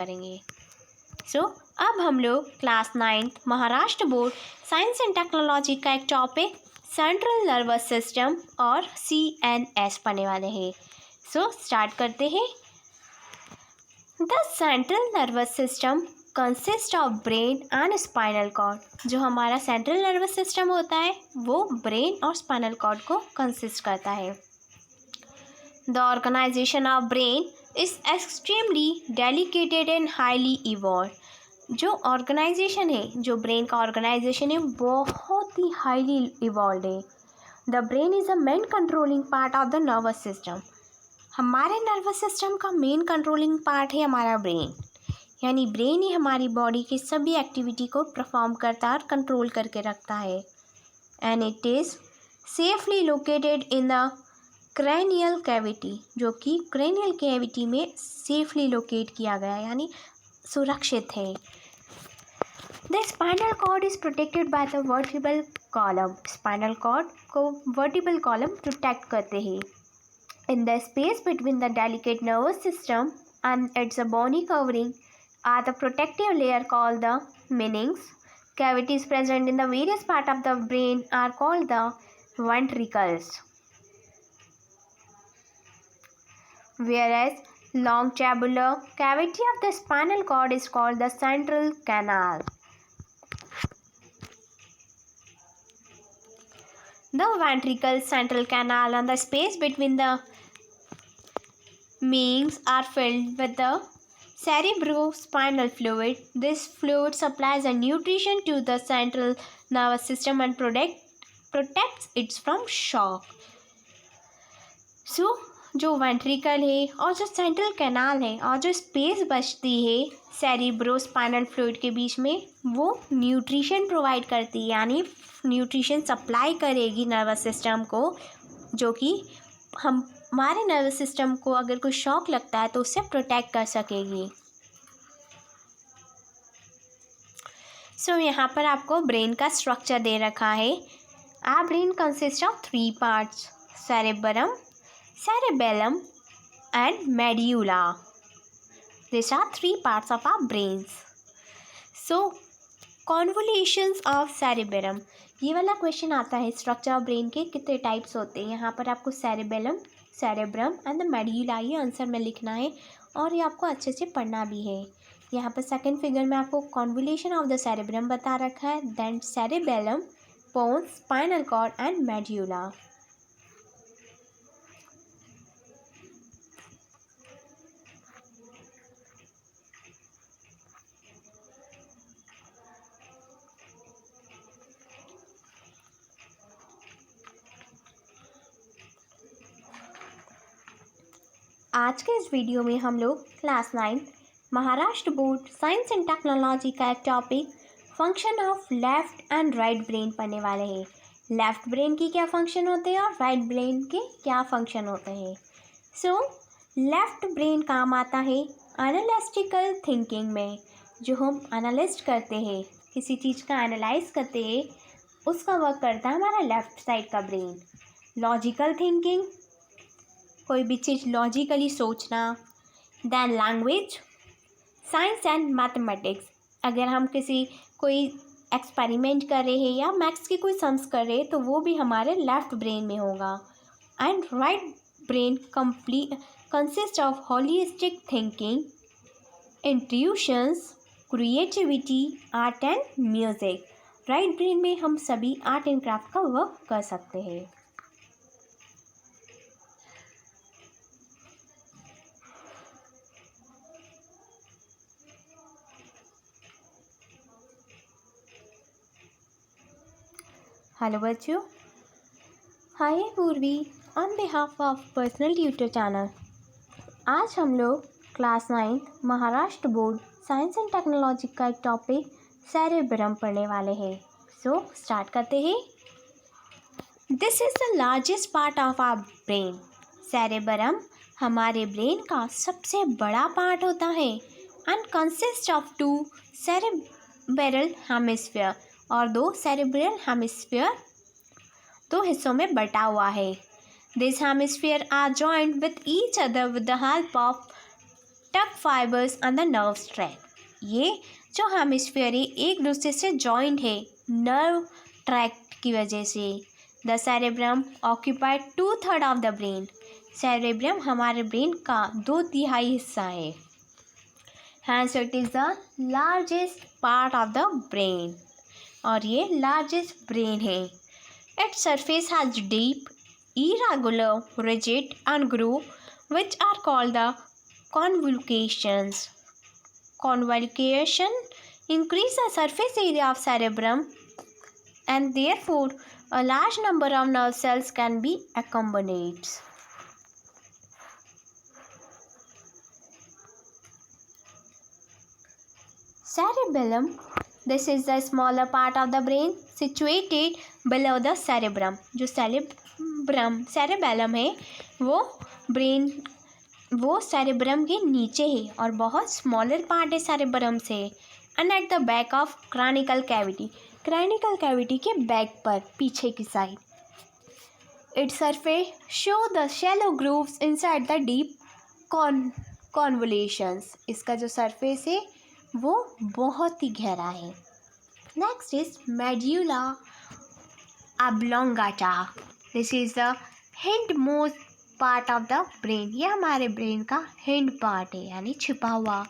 करेंगे। अब हम लोग class 9 Maharashtra board science and technology का एक टॉपिक सेंट्रल नर्वस सिस्टम और CNS पढ़ने वाले हैं। स्टार्ट करते हैं। The central nervous system consist of brain and spinal cord. जो हमारा सेंट्रल नर्वस सिस्टम होता है वो ब्रेन और स्पाइनल कॉर्ड को कंसिस्ट करता है। The organisation of brain is extremely delicated and highly evolve. जो ऑर्गेनाइजेशन है, जो ब्रेन का ऑर्गेनाइजेशन है, बहुत ही हाईली इवॉल्व है। The brain is a main controlling part of the nervous system. हमारे नर्वस सिस्टम का मेन कंट्रोलिंग पार्ट है हमारा ब्रेन, यानी ब्रेन ही हमारी बॉडी की सभी एक्टिविटी को परफॉर्म करता है और कंट्रोल करके रखता है। And it is safely located in the cranial cavity, जो कि क्रैनियल कैविटी में सेफली लोकेट किया गया यानी सुरक्षित है। The spinal cord is protected by the vertebral column. Spinal cord को वर्टिब्रल कॉलम प्रोटेक्ट करते हैं। In the space between the delicate nervous system and its bony covering are the protective layer called the meninges. Cavities present in the various parts of the brain are called the ventricles, whereas long tubular cavity of the spinal cord is called the central canal. The ventricle, central canal, and the space between the meninges are filled with the cerebrospinal fluid. This fluid supplies a nutrition to the central nervous system and protects it from shock. जो ventricle है और जो central canal है और जो space बचती है cerebrospinal fluid के बीच में, वो न्यूट्रिशन प्रोवाइड करती है, यानी न्यूट्रिशन सप्लाई करेगी नर्वस सिस्टम को, जो कि हमारे नर्वस सिस्टम को अगर कोई शॉक लगता है तो उससे प्रोटेक्ट कर सकेगी। यहाँ पर आपको ब्रेन का स्ट्रक्चर दे रखा है। Our brain consist of 3 parts, cerebrum, cerebellum and medulla. These are 3 parts of our brains. Convolutions of cerebellum, ये वाला क्वेश्चन आता है स्ट्रक्चर ऑफ ब्रेन के कितने टाइप्स होते हैं। यहाँ पर आपको cerebellum, cerebrum and the medulla ये आंसर में लिखना है और ये आपको अच्छे से पढ़ना भी है। यहाँ पर सेकंड फिगर में आपको कॉन्वोल्यूशन ऑफ द सेरेब्रम बता रखा है, then cerebellum, pons, spinal cord and medulla. आज के इस वीडियो में हम लोग class 9 Maharashtra board science and technology का एक topic function of left and right brain पढ़ने वाले हैं। लेफ़्ट ब्रेन की क्या फंक्शन होते हैं और राइट ब्रेन के क्या फंक्शन होते हैं। लेफ़्ट ब्रेन काम आता है एनालिटिकल थिंकिंग में। जो हम एनालिस्ट करते हैं, किसी चीज़ का एनालाइज करते हैं, उसका वर्क करता है हमारा लेफ़्ट साइड का ब्रेन। लॉजिकल थिंकिंग, कोई भी चीज़ लॉजिकली सोचना। Then language, science and mathematics, अगर हम कोई एक्सपेरिमेंट कर रहे हैं या मैथ्स की कोई सम्स कर रहे हैं तो वो भी हमारे लेफ़्ट ब्रेन में होगा। And right brain consist of holistic thinking, intuitions, creativity, art and music. Right brain में हम सभी आर्ट एंड क्राफ्ट का वर्क कर सकते हैं। हेलो बच्चों, hi Purvi on behalf of personal tutor channel. आज हम लोग class 9 Maharashtra board science and technology का एक टॉपिक सेरेब्रम पढ़ने वाले हैं। स्टार्ट करते हैं। This is the largest part of our brain. Cerebrum हमारे ब्रेन का सबसे बड़ा पार्ट होता है and consist of 2 cerebral hemisphere, और 2 सेरेब्रल हेमिस्फीयर 2 हिस्सों में बटा हुआ है। This hemisphere are joined with each other with the help of tough fibres on the nerve track. ये जो हेमिस्फीयर है एक दूसरे से जॉइंट है नर्व ट्रैक्ट की वजह से। The cerebrum occupied 2/3 of the brain. Cerebrum हमारे ब्रेन का 2/3 हिस्सा है। Hence it is the largest part of the brain और ये largest brain है। Its surface has deep, irregular, rigid and groove which are called the convolutions. Convolution increase the surface area of cerebrum and therefore a large number of nerve cells can be accommodated. Cerebellum. This is the smaller part of the brain situated below the cerebrum. जो cerebellum है वो cerebrum के नीचे है और बहुत smaller part है cerebrum से। And at the back of cranial cavity. Cranial cavity के back पर पीछे की side. Its surface show the shallow grooves inside the deep convolutions. इसका जो surface है वो बहुत ही गहरा है। Next is medulla oblongata. This is the hind most part of the brain. ये हमारे ब्रेन का हिंड पार्ट है यानी छिपा हुआ।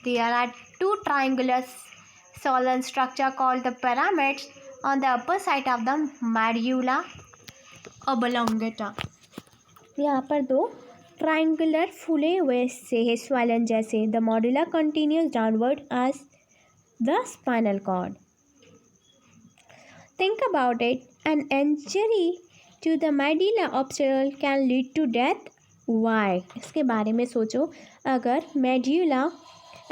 There are 2 triangular swollen structure called the pyramids on the upper side of the medulla oblongata. यहाँ पर 2 triangular फूले हुए से है स्वैलन जैसे। The medulla continues downward as the spinal cord. Think about it, an injury to the medulla ऑब्स्टरल can lead to death. Why? इसके बारे में सोचो, अगर मेड्यूला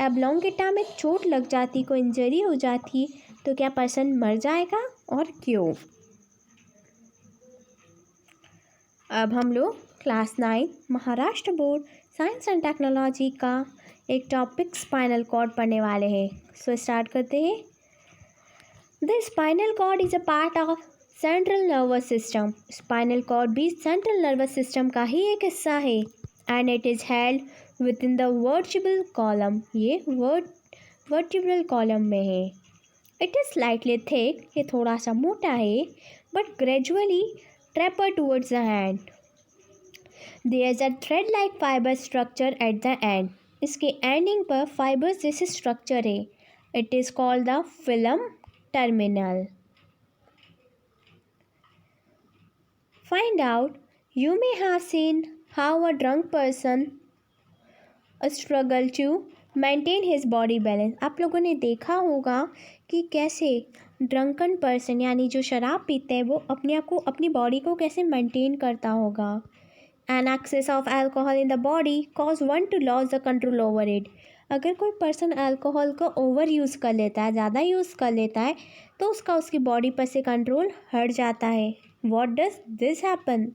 ऑब्लोंगेटा में चोट लग जाती, कोई इंजरी हो जाती तो क्या पर्सन मर जाएगा और क्यों? अब हम लोग class 9 Maharashtra board science and technology का एक टॉपिक स्पाइनल कॉर्ड पढ़ने वाले हैं। सो स्टार्ट करते हैं। The spinal cord is a part of central nervous system. Spinal cord भी सेंट्रल नर्वस सिस्टम का ही एक हिस्सा है। And it is held within the vertebral column. ये वर्टिब्रल कॉलम में है। इट इज़ स्लाइटली थिक, ये थोड़ा सा मोटा है, but gradually trapper towards the hand. There is a thread-like fiber structure at the end. इसके एंडिंग पर फाइबर्स जैसे स्ट्रक्चर है। It is called the filum terminal. Find out. You may have seen how a drunk person struggle to maintain his body balance. आप लोगों ने देखा होगा कि कैसे ड्रंकन पर्सन यानी जो शराब पीते हैं वो अपने आप को, अपनी बॉडी को कैसे मेंटेन करता होगा। An excess of alcohol in the body cause one to lose the control over it. अगर कोई पर्सन अल्कोहल को ओवर यूज़ कर लेता है, ज़्यादा यूज़ कर लेता है, तो उसकी बॉडी पर से कंट्रोल हट जाता है। What does this happen?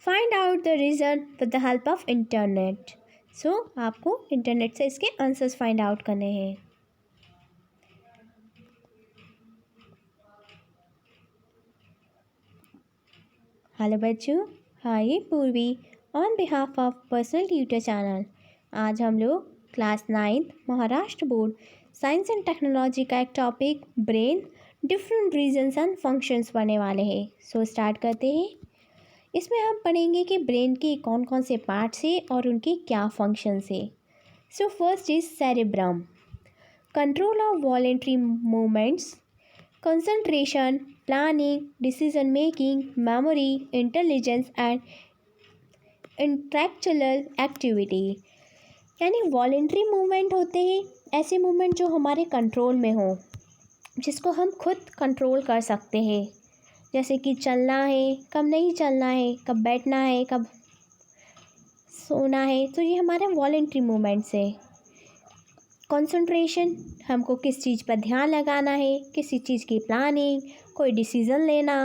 Find out the reason with the help of internet. So आपको इंटरनेट से इसके आंसर्स फाइंड आउट करने हैं। हेलो बच्चों, hi Purvi on behalf of personal tutor channel. आज हम लोग class 9 Maharashtra board science and technology का एक topic brain different regions and functions पढ़ने वाले हैं। सो स्टार्ट करते हैं। इसमें हम पढ़ेंगे कि ब्रेन के कौन कौन से पार्ट्स हैं और उनके क्या फंक्शंस हैं। So first is cerebrum, control of voluntary movements, concentration, planning, decision making, memory, intelligence and intellectual activity। यानी वॉलेंट्री मूवमेंट होते हैं ऐसे मूवमेंट जो हमारे कंट्रोल में हो, जिसको हम खुद कंट्रोल कर सकते हैं, जैसे कि चलना है, कब नहीं चलना है, कब बैठना है, कब सोना है, तो ये हमारे वॉलेंट्री मूवमेंट्स है। कंसंट्रेशन, हमको किस चीज़ पर ध्यान लगाना है, किसी चीज़ की प्लानिंग, कोई डिसीज़न लेना,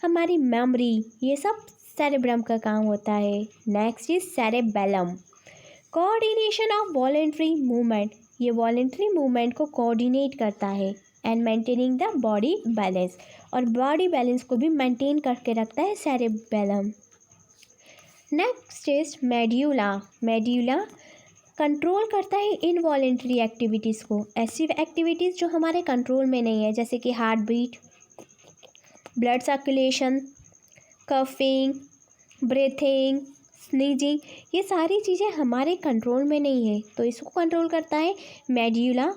हमारी मेमोरी, ये सब सेरेब्रम का काम होता है। Next is cerebellum, coordination of voluntary movement, ये वॉलेंट्री मूवमेंट को कोऑर्डिनेट करता है। And maintaining the body balance, और बॉडी बैलेंस को भी मेंटेन करके रखता है cerebellum. Next is medulla. Medulla control करता है इनवॉलेंट्री एक्टिविटीज़ को, ऐसी एक्टिविटीज़ जो हमारे कंट्रोल में नहीं है, जैसे कि heart beat, blood circulation, coughing, breathing, sneezing, ये सारी चीज़ें हमारे कंट्रोल में नहीं है, तो इसको कंट्रोल करता है medulla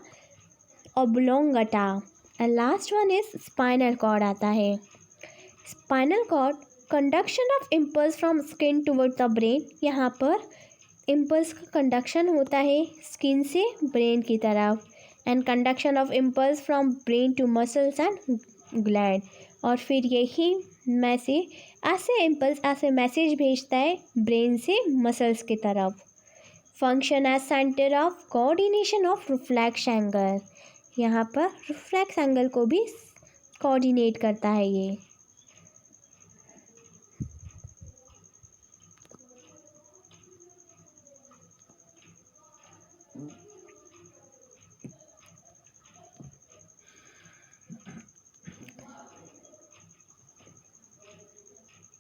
oblongata. And last one is spinal cord आता है। Spinal cord conduction of impulse from skin toward the brain, यहाँ पर इम्पल्स का कंडक्शन होता है स्किन से ब्रेन की तरफ, and conduction of impulse from brain to muscles and gland, और फिर यही ऐसे इम्पल्स ऐसे मैसेज भेजता है ब्रेन से मसल्स की तरफ। Function as centre of coordination of reflex angle, यहाँ पर रिफ्लेक्स एंगल को भी कोऑर्डिनेट करता है ये।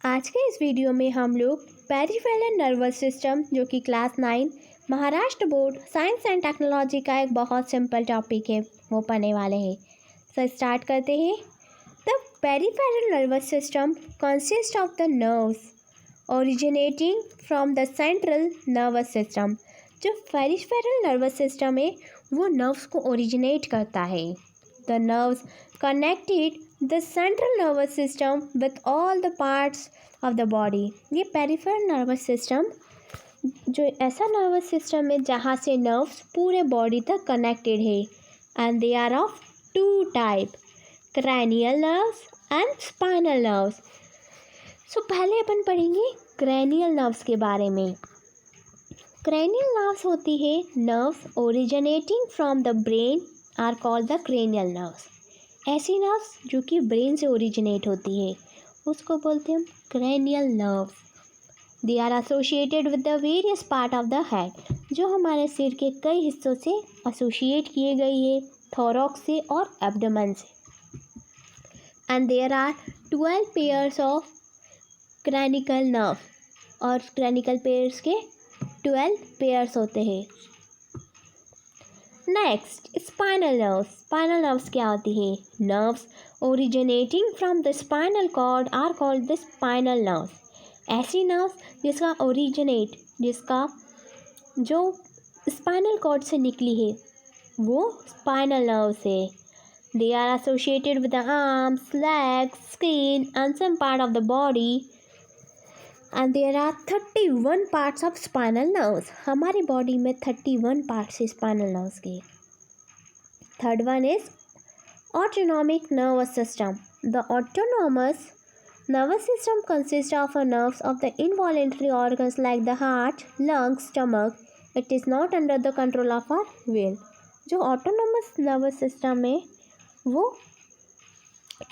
आज के इस वीडियो में हम लोग पेरिफेरल नर्वस सिस्टम, जो कि class 9 Maharashtra board science and technology का एक बहुत सिंपल टॉपिक है, वो पढ़ने वाले हैं। तो स्टार्ट करते हैं। The peripheral nervous system consist of the nerves originating from the central nervous system. जो पेरिफेरल नर्वस सिस्टम है वो नर्व्स को ओरिजिनेट करता है। The nerves connected the central nervous system with all the parts of the body. ये peripheral nervous system जो ऐसा nervous system है जहाँ से नर्व्स पूरे बॉडी तक कनेक्टेड है, and they are of 2 type, cranial nerves and spinal nerves. So पहले अपन पढ़ेंगे क्रैनियल नर्व्स के बारे में। क्रैनियल नर्व्स होती है nerves originating from the brain are called the cranial nerves. ऐसी नर्व्स जो कि ब्रेन से ओरिजिनेट होती है उसको बोलते हैं हम cranial nerves. They are associated with the various part of the head, जो हमारे सिर के कई हिस्सों से एसोसिएट किए गई है, थोरैक्स से और एब्डोमेन से। And there are 12 pairs of cranial nerve, और क्रैनिकल पेयर्स के 12 पेयर्स होते हैं। Next spinal nerves. Spinal nerves क्या होती है? Nerves originating from the spinal cord are called the spinal nerves. ऐसी नर्व्स जिसका जो स्पाइनल कॉर्ड से निकली है वो स्पाइनल नर्व्स है। They are associated with the arms, legs, skin and some part of the body, and there are 31 parts of spinal nerves. हमारी body में 31 पार्ट्स है स्पाइनल नर्व्स के। Third one is autonomic nervous system. The autonomous nervous system consists of a nerves of the involuntary organs like the heart, lungs, stomach. It is not under the control of our will. जो autonomous nervous system है वो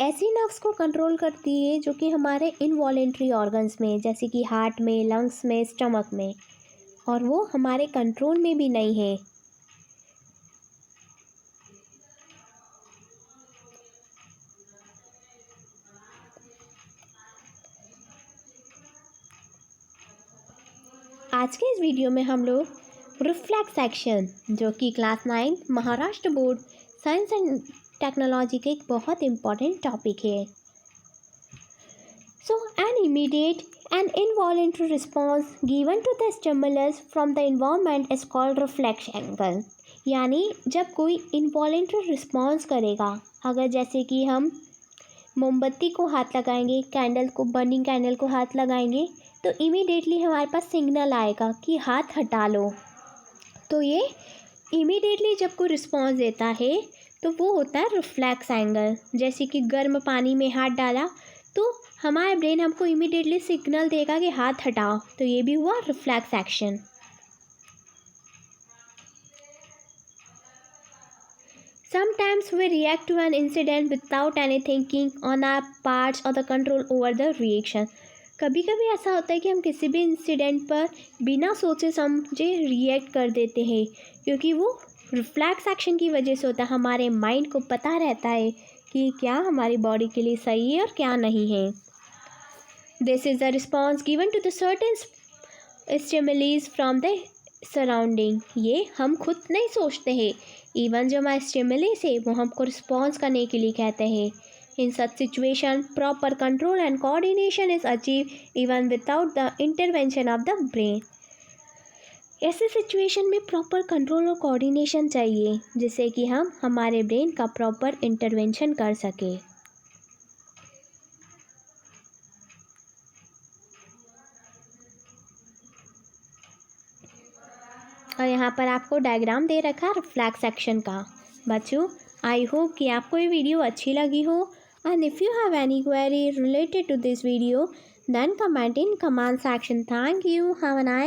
ऐसी nerves को control करती है जो कि हमारे इनवॉलेंट्री ऑर्गन्स में, जैसे कि हार्ट में, लंग्स में, स्टमक में, और वो हमारे कंट्रोल में भी नहीं है। आज के इस वीडियो में हम लोग रिफ्लेक्स एक्शन, जो कि class 9 Maharashtra board science and technology का एक बहुत इम्पॉर्टेंट टॉपिक है। So an immediate and involuntary response given to the stimulus from the environment is called reflex angle. यानी जब कोई इनवॉलेंट्री रिस्पॉन्स करेगा, अगर जैसे कि हम मोमबत्ती को हाथ लगाएंगे, कैंडल को, बर्निंग कैंडल को हाथ लगाएंगे, तो इमीडिएटली हमारे पास सिग्नल आएगा कि हाथ हटा लो। तो ये इमीडिएटली जब कोई रिस्पॉन्स देता है तो वो होता है रिफ्लेक्स एंगल। जैसे कि गर्म पानी में हाथ डाला तो हमारा ब्रेन हमको इमीडिएटली सिग्नल देगा कि हाथ हटाओ, तो ये भी हुआ reflex action. Sometimes we react to an incident without any thinking on our parts or the control over the reaction. कभी कभी ऐसा होता है कि हम किसी भी इंसिडेंट पर बिना सोचे समझे रिएक्ट कर देते हैं, क्योंकि वो रिफ्लेक्स एक्शन की वजह से होता है। हमारे माइंड को पता रहता है कि क्या हमारी बॉडी के लिए सही है और क्या नहीं है। This is the response given to the certain stimuli from the surrounding, ये हम खुद नहीं सोचते हैं, इवन जो हमारे स्टिमुलीज है वो हमको रिस्पॉन्स करने के लिए कहते हैं। In such situation proper control and coordination is achieve even without the intervention of the brain. ऐसे सिचुएशन में प्रॉपर कंट्रोल और कोऑर्डिनेशन चाहिए जिससे कि हम हमारे ब्रेन का प्रॉपर इंटरवेंशन कर सके। और यहाँ पर आपको डायग्राम दे रखा है रिफ्लेक्स एक्शन का। बच्चों, आई होप कि आपको ये वीडियो अच्छी लगी हो, and if you have any query related to this video then comment in comment section. Thank you, have a nice